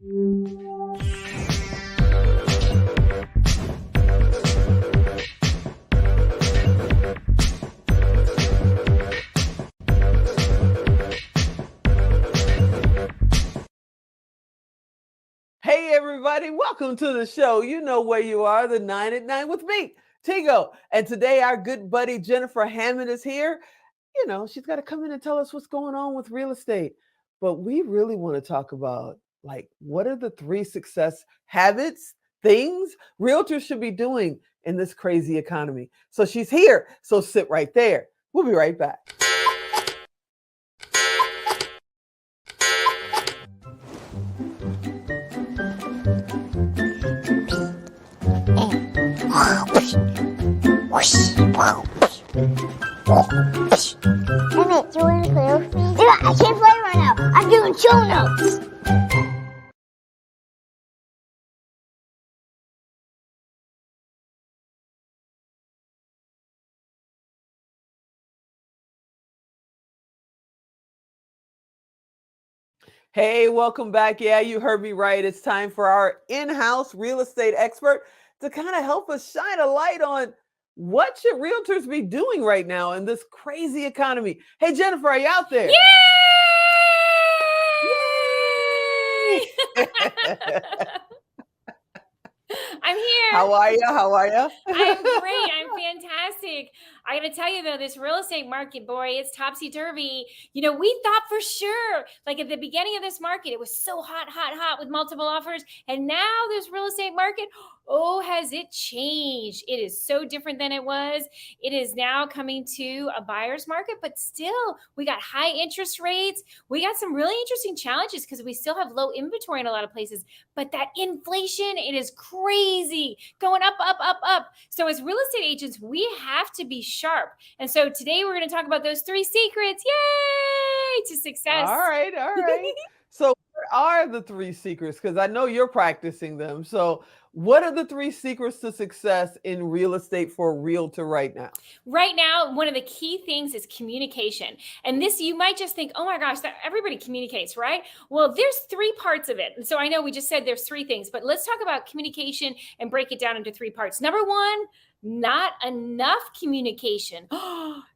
Hey, everybody, welcome to the show. You know where you are, the 9 at 9 with me, Tigo. And today, our good buddy Jennifer Hammond is here. You know, she's got to come in and tell us what's going on with real estate. But we really want to talk about, like, what are the 3 success habits, things realtors should be doing in this crazy economy? So she's here. So sit right there. We'll be right back. Emmett, do you want to play with me? Yeah, I can't play right now. I'm doing show notes. Hey, welcome back. Yeah, you heard me right. It's time for our in-house real estate expert to kind of help us shine a light on what should realtors be doing right now in this crazy economy. Hey, Jennifer, are you out there? Yay! Yay! I'm here. How are you? How are you? I'm great. I'm fantastic. I got to tell you, though, this real estate market, boy, it's topsy-turvy. You know, we thought for sure, like at the beginning of this market, it was so hot, hot, hot with multiple offers. And now this real estate market, oh, has it changed? It is so different than it was. It is now coming to a buyer's market, but still, we got high interest rates. We got some really interesting challenges because we still have low inventory in a lot of places. But that inflation, it is crazy, going up, up, up, up. So as real estate agents, we have to be sharp. And so today we're going to talk about those 3 secrets, yay, to success. All right, all right. So what are the 3 secrets? Because I know you're practicing them. So what are the 3 secrets to success in real estate for a realtor right now? Right now, one of the key things is communication. And this, you might just think, oh my gosh, everybody communicates, right? Well, there's 3 parts of it. And so I know we just said there's 3 things, but let's talk about communication and break it down into 3 parts. Number 1, not enough communication.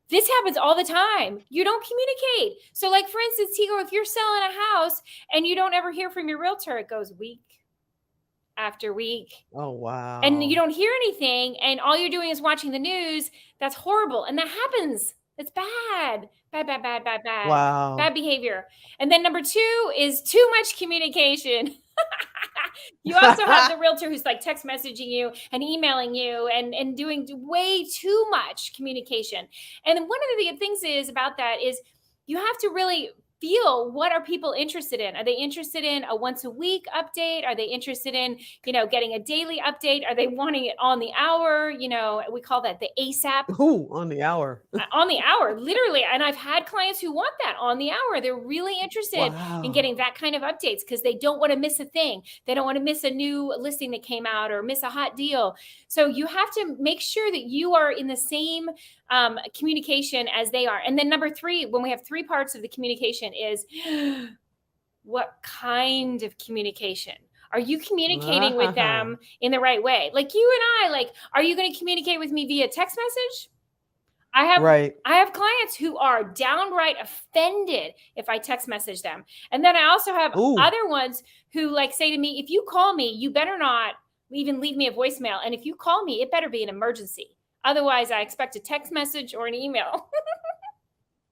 This happens all the time. You don't communicate. So like, for instance, Tigo, if you're selling a house and you don't ever hear from your realtor, it goes week after week. Oh, wow. And you don't hear anything, and all you're doing is watching the news. That's horrible. And that happens. It's bad. Bad, bad, bad, bad, bad. Wow. Bad behavior. And then number 2 is too much communication. You also have the realtor who's like text messaging you and emailing you and doing way too much communication. And one of the things is about that is you have to really feel, what are people interested in? Are they interested in a once a week update? Are they interested in, getting a daily update? Are they wanting it on the hour? We call that the ASAP. Ooh, on the hour. On the hour, literally. And I've had clients who want that on the hour. They're really interested in getting that kind of updates because they don't want to miss a thing. They don't want to miss a new listing that came out or miss a hot deal. So you have to make sure that you are in the same communication as they are. And then number 3, when we have 3 parts of the communication, is what kind of communication? Are you communicating with them in the right way? Like you and I, like, are you going to communicate with me via text message? I have clients who are downright offended if I text message them. And then I also have other ones who like say to me, if you call me, you better not even leave me a voicemail. And if you call me, it better be an emergency. Otherwise, I expect a text message or an email.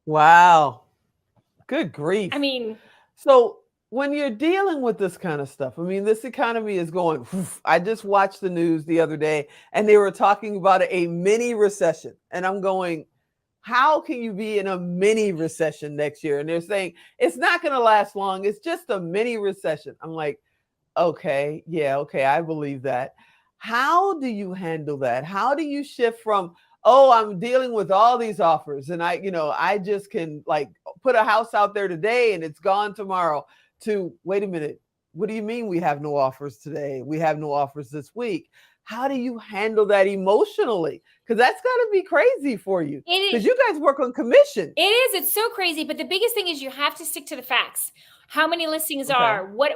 Wow. Good grief. I mean, so when you're dealing with this kind of stuff, I mean, this economy is going, I just watched the news the other day and they were talking about a mini recession. And I'm going, how can you be in a mini recession next year? And they're saying it's not going to last long. It's just a mini recession. I'm like, okay, yeah, okay, I believe that. How do you handle that? How do you shift from, oh, I'm dealing with all these offers and I just can like put a house out there today and it's gone tomorrow, to, wait a minute, what do you mean we have no offers today? We have no offers this week. how do you handle that emotionally? Because that's got to be crazy for you. It is. Because you guys work on commission. It is. It's so crazy. But the biggest thing is you have to stick to the facts. How many listings are, what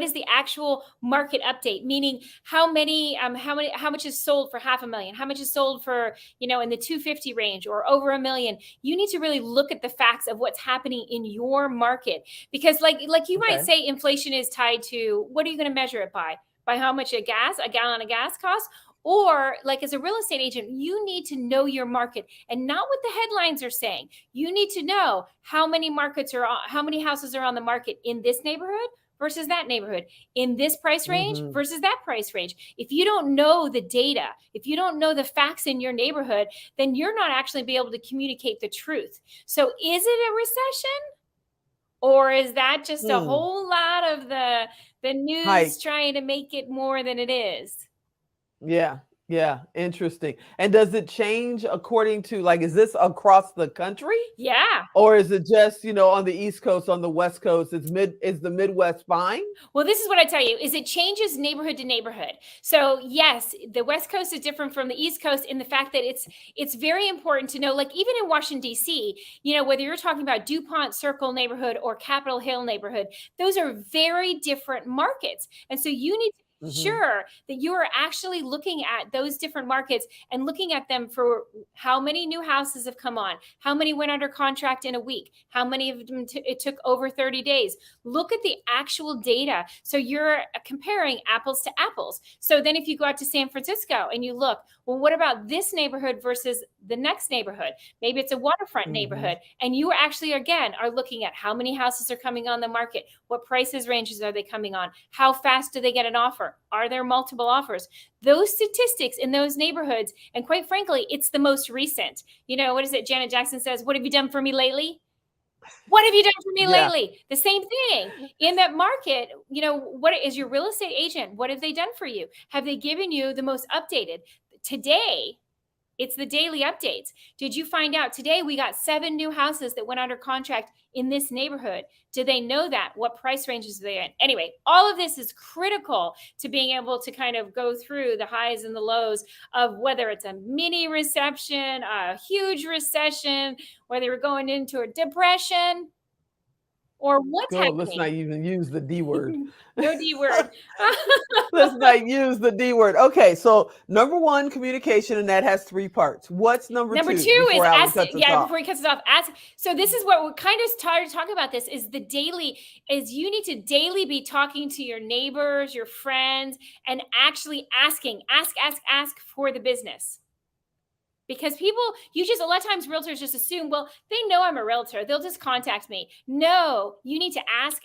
is the actual market update? Meaning how much is sold for $500,000? How much is sold for, in the 250 range or over $1 million? You need to really look at the facts of what's happening in your market, because like you might say, inflation is tied to, what are you going to measure it by? By how much a gallon of gas costs? Or like as a real estate agent, you need to know your market and not what the headlines are saying. You need to know how many houses are on the market in this neighborhood versus that neighborhood, in this price range versus that price range. If you don't know the data, if you don't know the facts in your neighborhood, then you're not actually be able to communicate the truth. So is it a recession? Or is that just a whole lot of the news trying to make it more than it is? Yeah. Yeah. Interesting. And does it change according to, like, is this across the country? Yeah. Or is it just, on the East Coast, on the West Coast? Is the Midwest fine? Well, this is what I tell you, is it changes neighborhood to neighborhood. So yes, the West Coast is different from the East Coast in the fact that it's very important to know, like even in Washington, D.C., whether you're talking about DuPont Circle neighborhood or Capitol Hill neighborhood, those are very different markets. And so you need to sure that you are actually looking at those different markets and looking at them for how many new houses have come on, how many went under contract in a week, how many of them it took over 30 days. Look at the actual data. So you're comparing apples to apples. So then if you go out to San Francisco and you look, well, what about this neighborhood versus the next neighborhood? Maybe it's a waterfront neighborhood. And you actually, again, are looking at how many houses are coming on the market. What prices ranges are they coming on? How fast do they get an offer? Are there multiple offers? Those statistics in those neighborhoods, and quite frankly, it's the most recent. What is it? Janet Jackson says, "What have you done for me lately?" What have you done for me lately? The same thing in that market. What is your real estate agent? What have they done for you? Have they given you the most updated? Today, it's the daily updates. Did you find out today we got 7 new houses that went under contract in this neighborhood? Do they know that? What price ranges are they in? Anyway, all of this is critical to being able to kind of go through the highs and the lows of whether it's a mini recession, a huge recession, whether we're going into a depression, or what's happening. Let's not even use the D word. No D word. Let's not use the D word. Okay, so number 1, communication, and that has 3 parts. What's number 2? Number 2 is before he cuts us off. So this is what we're kind of started talking about. This is you need to daily be talking to your neighbors, your friends, and actually ask for the business. Because a lot of times realtors just assume, well, they know I'm a realtor, they'll just contact me. No, you need to ask.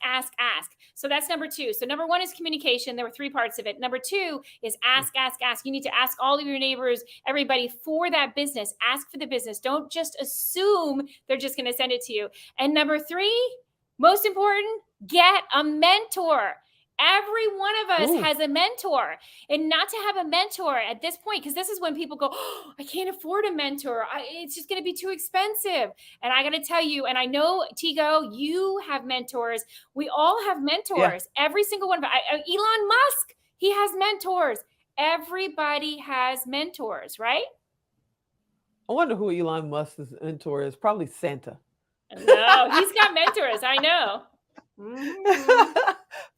So that's number 2. So number 1 is communication. There were 3 parts of it. Number 2 is ask. You need to ask all of your neighbors, everybody, for that business. Ask for the business. Don't just assume they're just going to send it to you. And number 3, most important, get a mentor. Every one of us has a mentor, and not to have a mentor at this point, because this is when people go, oh, I can't afford a mentor. It's just going to be too expensive. And I got to tell you, and I know, Tigo, you have mentors. We all have mentors. Yeah. Every single one of us. Elon Musk, he has mentors. Everybody has mentors, right? I wonder who Elon Musk's mentor is. Probably Santa. No, he's got mentors. I know.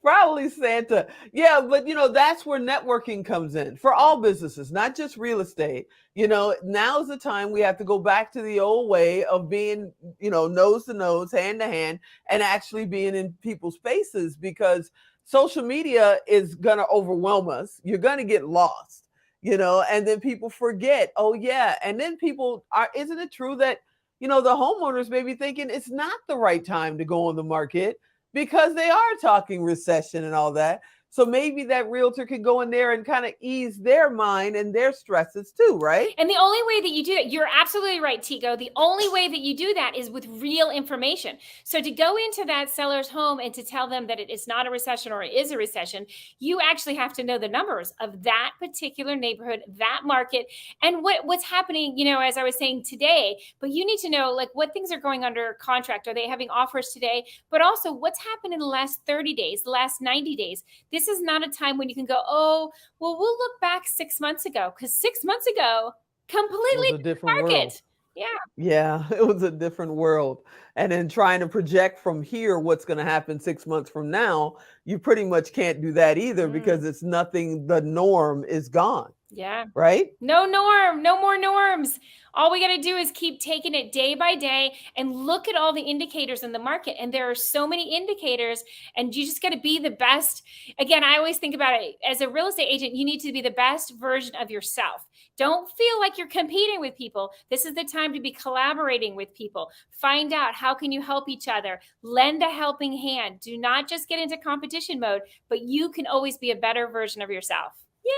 Probably Santa. Yeah, but that's where networking comes in for all businesses, not just real estate. Now's the time we have to go back to the old way of being, nose to nose, hand to hand, and actually being in people's faces, because social media is going to overwhelm us. You're going to get lost, and then people forget. Oh yeah. And then isn't it true that, the homeowners may be thinking it's not the right time to go on the market, because they are talking recession and all that. So maybe that realtor could go in there and kind of ease their mind and their stresses too, right? And the only way that you do that, you're absolutely right, Tigo. The only way that you do that is with real information. So to go into that seller's home and to tell them that it is not a recession or it is a recession, you actually have to know the numbers of that particular neighborhood, that market, and what's happening, as I was saying today. But you need to know, like, what things are going under contract. Are they having offers today? But also what's happened in the last 30 days, the last 90 days? This this is not a time when you can go, oh, well, we'll look back 6 months ago, because 6 months ago, completely It was a different market. world. Yeah. Yeah, it was a different world. And then trying to project from here what's going to happen 6 months from now, you pretty much can't do that either because it's nothing, the norm is gone. Yeah. Right? No norm, no more norms. All we got to do is keep taking it day by day and look at all the indicators in the market. And there are so many indicators, and you just got to be the best. Again, I always think about it as a real estate agent, you need to be the best version of yourself. Don't feel like you're competing with people. This is the time to be collaborating with people. Find out how can you help each other. Lend a helping hand. Do not just get into competition mode, but you can always be a better version of yourself. Yay!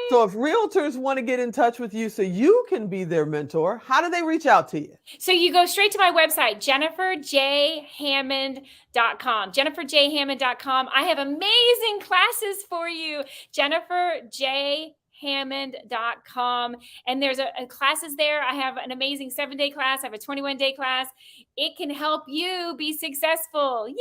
So if realtors want to get in touch with you so you can be their mentor, how do they reach out to you? So you go straight to my website, jenniferjhammond.com. jenniferjhammond.com. I have amazing classes for you. jenniferjhammond.com. And there's a classes there. I have an amazing 7-day class. I have a 21-day class. It can help you be successful. Yay!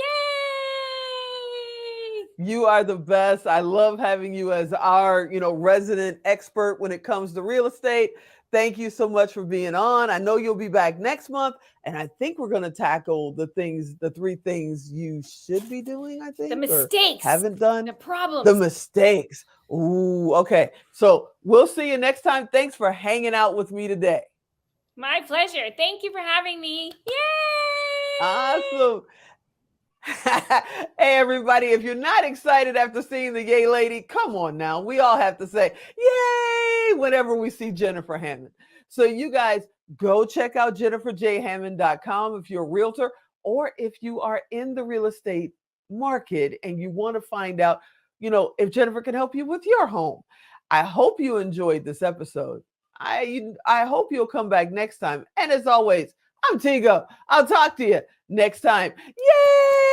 You are the best. I love having you as our, resident expert when it comes to real estate. Thank you so much for being on. I know you'll be back next month, and I think we're going to tackle the 3 things you should be doing, I think. The mistakes. Haven't done. The problems. The mistakes. Ooh, okay. So we'll see you next time. Thanks for hanging out with me today. My pleasure. Thank you for having me. Yay! Awesome. Hey, everybody, if you're not excited after seeing the Yay Lady, come on now. We all have to say yay whenever we see Jennifer Hammond. So you guys go check out jenniferjhammond.com if you're a realtor, or if you are in the real estate market and you want to find out, if Jennifer can help you with your home. I hope you enjoyed this episode. I hope you'll come back next time. And as always, I'm Tigo. I'll talk to you next time. Yay!